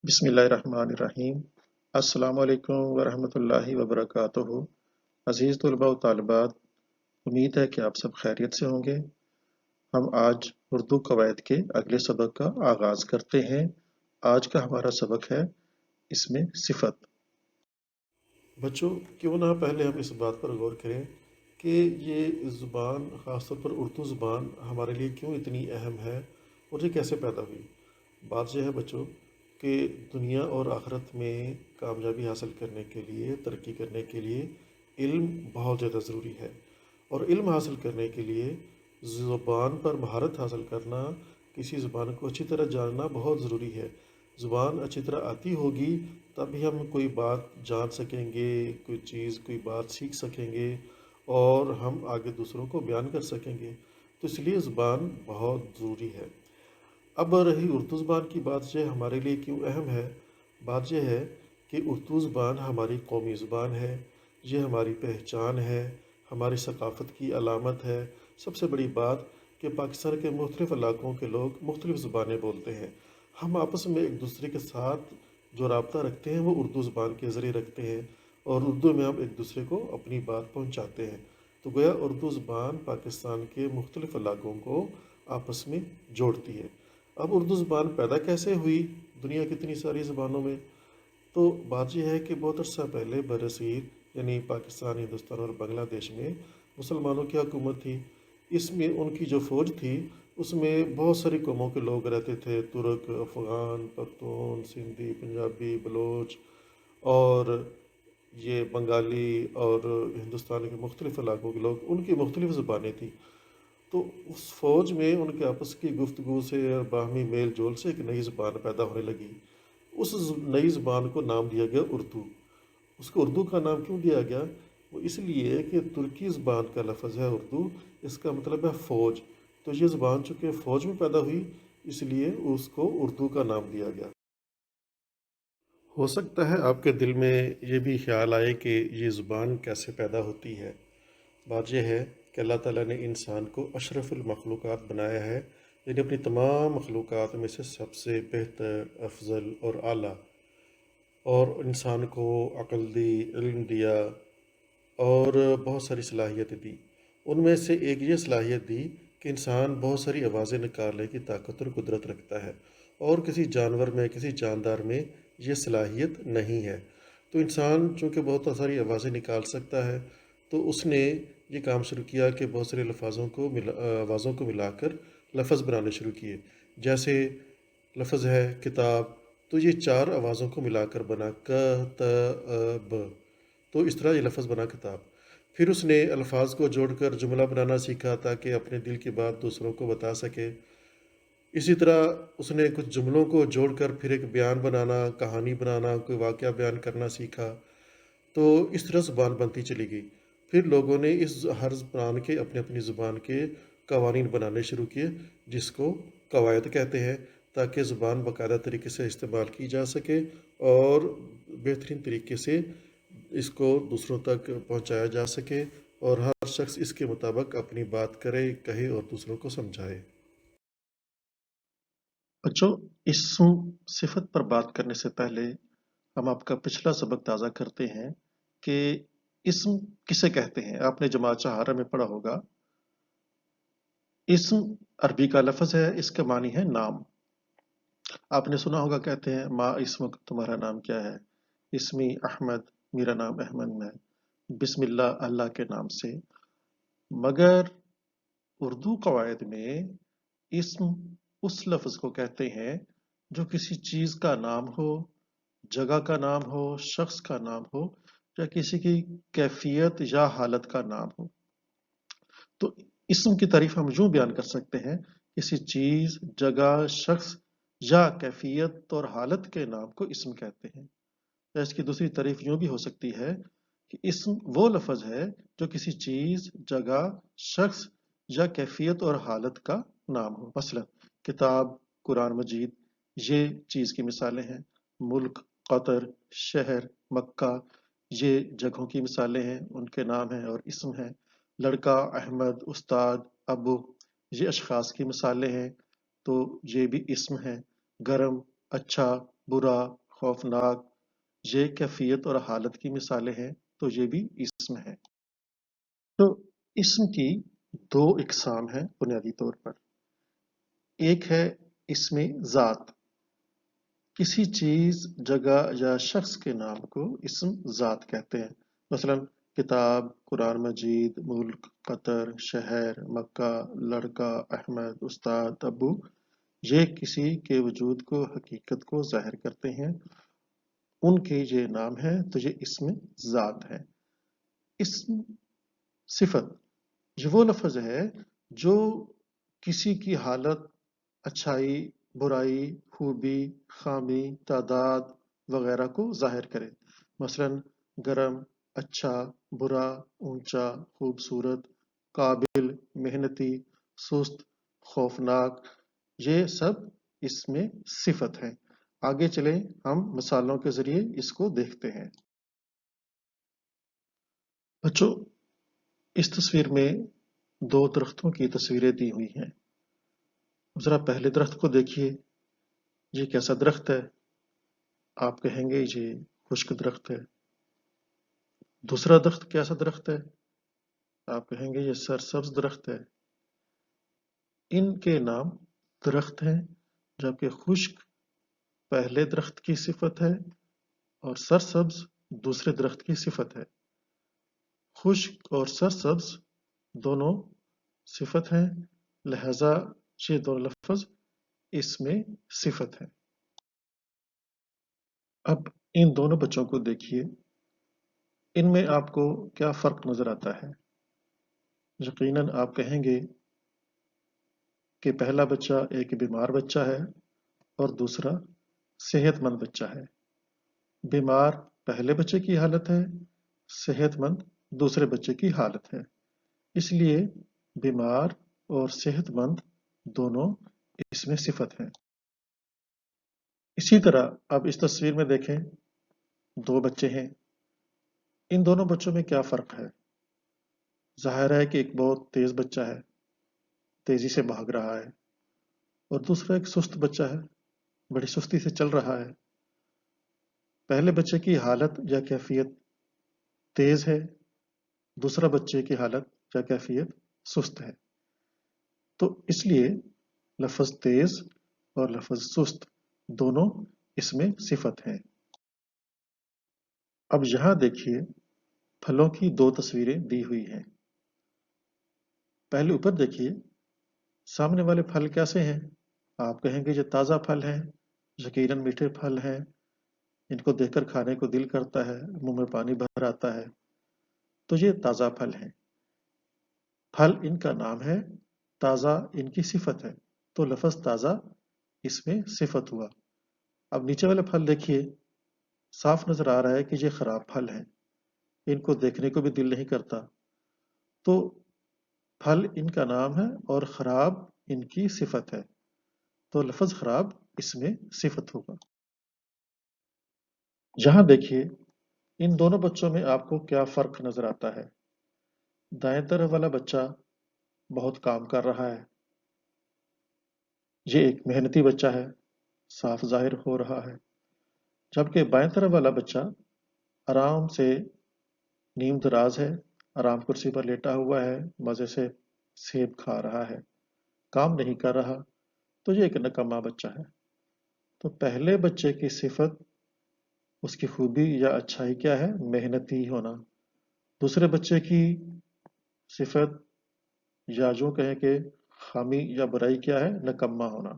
بسم اللہ الرحمن الرحیم۔ السلام علیکم ورحمۃ اللہ وبرکاتہ۔ عزیز طلباء و طالبات، امید ہے کہ آپ سب خیریت سے ہوں گے۔ ہم آج اردو قواعد کے اگلے سبق کا آغاز کرتے ہیں۔ آج کا ہمارا سبق ہے اس میں صفت۔ بچوں، کیوں نہ پہلے ہم اس بات پر غور کریں کہ یہ زبان، خاص طور پر اردو زبان، ہمارے لیے کیوں اتنی اہم ہے اور یہ کیسے پیدا ہوئی۔ بات یہ ہے بچوں کہ دنیا اور آخرت میں کامیابی حاصل کرنے کے لیے، ترقی کرنے کے لیے علم بہت زیادہ ضروری ہے، اور علم حاصل کرنے کے لیے زبان پر مہارت حاصل کرنا، کسی زبان کو اچھی طرح جاننا بہت ضروری ہے۔ زبان اچھی طرح آتی ہوگی تبھی ہم کوئی بات جان سکیں گے، کوئی چیز، کوئی بات سیکھ سکیں گے اور ہم آگے دوسروں کو بیان کر سکیں گے۔ تو اس لیے زبان بہت ضروری ہے۔ اب رہی اردو زبان کی بات، یہ ہمارے لیے کیوں اہم ہے۔ بات یہ ہے کہ اردو زبان ہماری قومی زبان ہے، یہ ہماری پہچان ہے، ہماری ثقافت کی علامت ہے۔ سب سے بڑی بات کہ پاکستان کے مختلف علاقوں کے لوگ مختلف زبانیں بولتے ہیں۔ ہم آپس میں ایک دوسرے کے ساتھ جو رابطہ رکھتے ہیں وہ اردو زبان کے ذریعے رکھتے ہیں، اور اردو میں ہم ایک دوسرے کو اپنی بات پہنچاتے ہیں۔ تو گویا اردو زبان پاکستان کے مختلف علاقوں کو آپس میں جوڑتی ہے۔ اب اردو زبان پیدا کیسے ہوئی دنیا کی اتنی ساری زبانوں میں؟ تو بات یہ ہے کہ بہت عرصہ پہلے برصغیر یعنی پاکستان، ہندوستان اور بنگلہ دیش میں مسلمانوں کی حکومت تھی۔ اس میں ان کی جو فوج تھی اس میں بہت ساری قوموں کے لوگ رہتے تھے، ترک، افغان، پختون، سندھی، پنجابی، بلوچ اور یہ بنگالی، اور ہندوستان کے مختلف علاقوں کے لوگ، ان کی مختلف زبانیں تھیں۔ تو اس فوج میں ان کے آپس کی گفتگو سے اور باہمی میل جول سے ایک نئی زبان پیدا ہونے لگی۔ اس نئی زبان کو نام دیا گیا اردو۔ اس کو اردو کا نام کیوں دیا گیا؟ وہ اس لیے کہ ترکی زبان کا لفظ ہے اردو، اس کا مطلب ہے فوج۔ تو یہ زبان چونکہ فوج میں پیدا ہوئی، اس لیے اس کو اردو کا نام دیا گیا۔ ہو سکتا ہے آپ کے دل میں یہ بھی خیال آئے کہ یہ زبان کیسے پیدا ہوتی ہے۔ بات یہ ہے کہ اللہ تعالیٰ نے انسان کو اشرف المخلوقات بنایا ہے، یعنی اپنی تمام مخلوقات میں سے سب سے بہتر، افضل اور اعلیٰ، اور انسان کو عقل دی، علم دیا اور بہت ساری صلاحیتیں دی۔ ان میں سے ایک یہ صلاحیت دی کہ انسان بہت ساری آوازیں نکالنے کی طاقت اور قدرت رکھتا ہے، اور کسی جانور میں، کسی جاندار میں یہ صلاحیت نہیں ہے۔ تو انسان چونکہ بہت ساری آوازیں نکال سکتا ہے، تو اس نے یہ کام شروع کیا کہ بہت سارے آوازوں کو ملا کر لفظ بنانے شروع کیے۔ جیسے لفظ ہے کتاب، تو یہ 4 آوازوں کو ملا کر بنا ک ت ب، تو اس طرح یہ لفظ بنا کتاب۔ پھر اس نے الفاظ کو جوڑ کر جملہ بنانا سیکھا تاکہ اپنے دل کی بات دوسروں کو بتا سکے۔ اسی طرح اس نے کچھ جملوں کو جوڑ کر پھر ایک بیان بنانا، کہانی بنانا، کوئی واقعہ بیان کرنا سیکھا۔ تو اس طرح زبان بنتی چلی گئی۔ پھر لوگوں نے اس ہر زبان کے اپنی اپنی زبان کے قوانین بنانے شروع کیے، جس کو قواعد کہتے ہیں، تاکہ زبان باقاعدہ طریقے سے استعمال کی جا سکے اور بہترین طریقے سے اس کو دوسروں تک پہنچایا جا سکے، اور ہر شخص اس کے مطابق اپنی بات کرے، کہے اور دوسروں کو سمجھائے۔ بچوں، اسم صفت پر بات کرنے سے پہلے ہم آپ کا پچھلا سبق تازہ کرتے ہیں کہ اسم کسے کہتے ہیں۔ آپ نے جماعت چہارہ میں پڑھا ہوگا۔ اسم عربی کا لفظ ہے، اس کا معنی ہے نام۔ آپ نے سنا ہوگا کہتے ہیں ما اسمک، تمہارا نام کیا ہے؟ اسمی احمد، میرا نام احمد ہے۔ بسم اللہ، اللہ کے نام سے۔ مگر اردو قواعد میں اسم اس لفظ کو کہتے ہیں جو کسی چیز کا نام ہو، جگہ کا نام ہو، شخص کا نام ہو، یا کسی کی کیفیت یا حالت کا نام ہو۔ تو اسم کی تعریف ہم یوں بیان کر سکتے ہیں، کسی چیز، جگہ، شخص یا کیفیت اور حالت کے نام کو اسم کہتے ہیں۔ یا اس کی دوسری تعریف یوں بھی ہو سکتی ہے کہ اسم وہ لفظ ہے جو کسی چیز، جگہ، شخص یا کیفیت اور حالت کا نام ہو۔ مثلا کتاب، قرآن مجید، یہ چیز کی مثالیں ہیں۔ ملک، قطر، شہر، مکہ، یہ جگہوں کی مثالیں ہیں، ان کے نام ہیں اور اسم ہیں۔ لڑکا، احمد، استاد، ابو، یہ اشخاص کی مثالیں ہیں، تو یہ بھی اسم ہیں۔ گرم، اچھا، برا، خوفناک، یہ کیفیت اور حالت کی مثالیں ہیں، تو یہ بھی اسم ہے۔ تو اسم کی دو اقسام ہیں بنیادی طور پر۔ ایک ہے اسم ذات، کسی چیز، جگہ یا شخص کے نام کو اسم ذات کہتے ہیں، مثلا کتاب، قرآن مجید، ملک، قطر، شہر، مکہ، لڑکا، احمد، استاد، ابو، یہ کسی کے وجود کو، حقیقت کو ظاہر کرتے ہیں، ان کے یہ نام ہے، تو یہ اسم ذات ہے۔ اسم صفت، یہ وہ لفظ ہے جو کسی کی حالت، اچھائی، برائی، خوبی، خامی، تعداد وغیرہ کو ظاہر کرے، مثلا گرم، اچھا، برا، اونچا، خوبصورت، قابل، محنتی، سست، خوفناک، یہ سب اس میں صفت ہیں۔ آگے چلیں، ہم مثالوں کے ذریعے اس کو دیکھتے ہیں۔ بچوں، اس تصویر میں دو درختوں کی تصویریں دی ہوئی ہیں۔ ذرا پہلے درخت کو دیکھیے، یہ کیسا درخت ہے؟ آپ کہیں گے یہ خشک درخت ہے۔ دوسرا درخت کیسا درخت ہے؟ آپ کہیں گے یہ سرسبز درخت ہے۔ ان کے نام درخت ہیں، جبکہ خشک پہلے درخت کی صفت ہے اور سرسبز دوسرے درخت کی صفت ہے۔ خشک اور سرسبز دونوں صفت ہیں، لہذا یہ دو لفظ اس میں صفت ہے۔ اب ان دونوں بچوں کو دیکھیے، ان میں آپ کو کیا فرق نظر آتا ہے؟ یقیناً آپ کہیں گے کہ پہلا بچہ ایک بیمار بچہ ہے اور دوسرا صحت مند بچہ ہے۔ بیمار پہلے بچے کی حالت ہے، صحت مند دوسرے بچے کی حالت ہے، اس لیے بیمار اور صحت مند دونوں اس میں صفت ہیں۔ اسی طرح اب اس تصویر میں دیکھیں، دو بچے ہیں، ان دونوں بچوں میں کیا فرق ہے؟ ظاہر ہے کہ ایک بہت تیز بچہ ہے، تیزی سے بھاگ رہا ہے، اور دوسرا ایک سست بچہ ہے، بڑی سستی سے چل رہا ہے۔ پہلے بچے کی حالت یا کیفیت تیز ہے، دوسرا بچے کی حالت یا کیفیت سست ہے، تو اس لیے لفظ تیز اور لفظ سست دونوں اس میں صفت ہیں۔ اب یہاں دیکھیے، پھلوں کی دو تصویریں دی ہوئی ہیں۔ پہلے اوپر دیکھیے، سامنے والے پھل کیسے ہیں؟ آپ کہیں گے یہ تازہ پھل ہیں، یقیناً میٹھے پھل ہیں، ان کو دیکھ کر کھانے کو دل کرتا ہے، منہ میں پانی بھر آتا ہے، تو یہ تازہ پھل ہیں۔ پھل ان کا نام ہے، تازہ ان کی صفت ہے، تو لفظ تازہ اس میں صفت ہوا۔ اب نیچے والے پھل دیکھیے، صاف نظر آ رہا ہے کہ یہ خراب پھل ہیں، ان کو دیکھنے کو بھی دل نہیں کرتا، تو پھل ان کا نام ہے اور خراب ان کی صفت ہے، تو لفظ خراب اس میں صفت ہوگا۔ یہاں دیکھیے، ان دونوں بچوں میں آپ کو کیا فرق نظر آتا ہے؟ دائیں طرف والا بچہ بہت کام کر رہا ہے، یہ ایک محنتی بچہ ہے، صاف ظاہر ہو رہا ہے، جبکہ بائیں طرف والا بچہ آرام سے نیم دراز ہے، آرام کرسی پر لیٹا ہوا ہے، مزے سے سیب کھا رہا ہے، کام نہیں کر رہا، تو یہ ایک نکما بچہ ہے۔ تو پہلے بچے کی صفت، اس کی خوبی یا اچھائی کیا ہے؟ محنتی ہونا۔ دوسرے بچے کی صفت یا یوں کہیں کہ خامی یا برائی کیا ہے؟ نکما ہونا۔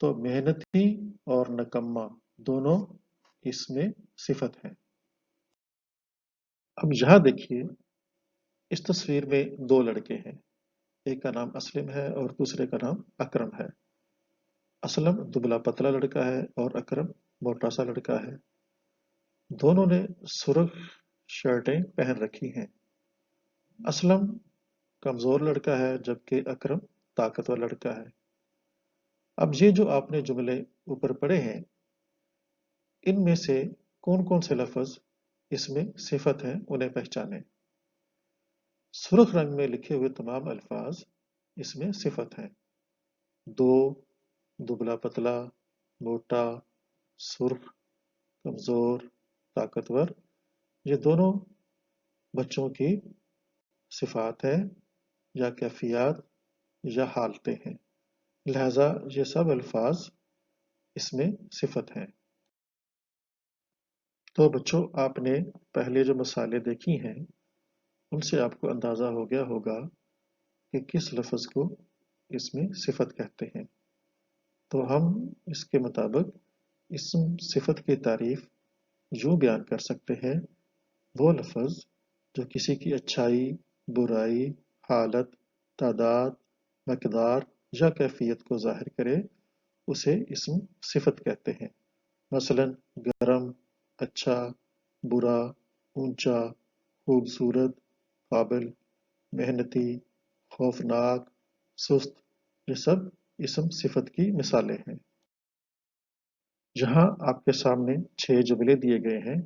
تو محنتی اور نکما دونوں اس میں صفت ہیں۔ اب یہاں دیکھیے، اس تصویر میں دو لڑکے ہیں، ایک کا نام اسلم ہے اور دوسرے کا نام اکرم ہے۔ اسلم دبلا پتلا لڑکا ہے اور اکرم موٹا سا لڑکا ہے۔ دونوں نے سرخ شرٹیں پہن رکھی ہیں۔ اسلم کمزور لڑکا ہے جبکہ اکرم طاقتور لڑکا ہے۔ اب یہ جو آپ نے جملے اوپر پڑھے ہیں، ان میں سے کون کون سے لفظ اس میں صفت ہیں، انہیں پہچانیں۔ سرخ رنگ میں لکھے ہوئے تمام الفاظ اس میں صفت ہیں۔ دو، دبلا پتلا، موٹا، سرخ، کمزور، طاقتور، یہ دونوں بچوں کی صفات ہیں یا کیفیات یا حالتیں ہیں، لہذا یہ سب الفاظ اس میں صفت ہیں۔ تو بچوں، آپ نے پہلے جو مثالیں دیکھی ہیں ان سے آپ کو اندازہ ہو گیا ہوگا کہ کس لفظ کو اس میں صفت کہتے ہیں۔ تو ہم اس کے مطابق اسم صفت کی تعریف یوں بیان کر سکتے ہیں: وہ لفظ جو کسی کی اچھائی، برائی، حالت، تعداد، مقدار یا کیفیت کو ظاہر کرے اسے اسم صفت کہتے ہیں۔ مثلا گرم، اچھا، برا، اونچا، خوبصورت، قابل، محنتی، خوفناک، سست، یہ سب اسم صفت کی مثالیں ہیں۔ یہاں آپ کے سامنے 6 جملے دیے گئے ہیں،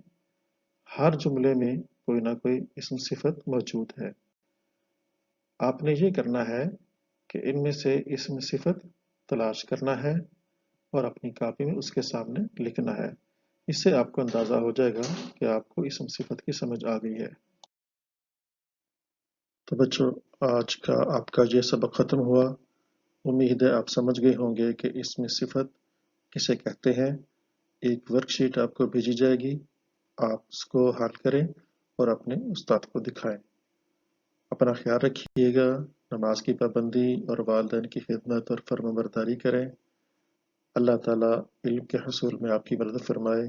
ہر جملے میں کوئی نہ کوئی اسم صفت موجود ہے۔ آپ نے یہ کرنا ہے کہ ان میں سے اسم صفت تلاش کرنا ہے اور اپنی کاپی میں اس کے سامنے لکھنا ہے۔ اس سے آپ کو اندازہ ہو جائے گا کہ آپ کو اسم صفت کی سمجھ آ گئی ہے۔ تو بچوں، آج کا آپ کا یہ سبق ختم ہوا۔ امید ہے آپ سمجھ گئے ہوں گے کہ اسم صفت کسے کہتے ہیں۔ ایک ورک شیٹ آپ کو بھیجی جائے گی، آپ اس کو حل کریں اور اپنے استاد کو دکھائیں۔ اپنا خیال رکھیے گا، نماز کی پابندی اور والدین کی خدمت اور فرمانبرداری کریں۔ اللہ تعالیٰ علم کے حصول میں آپ کی مدد فرمائے۔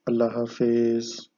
اللہ حافظ۔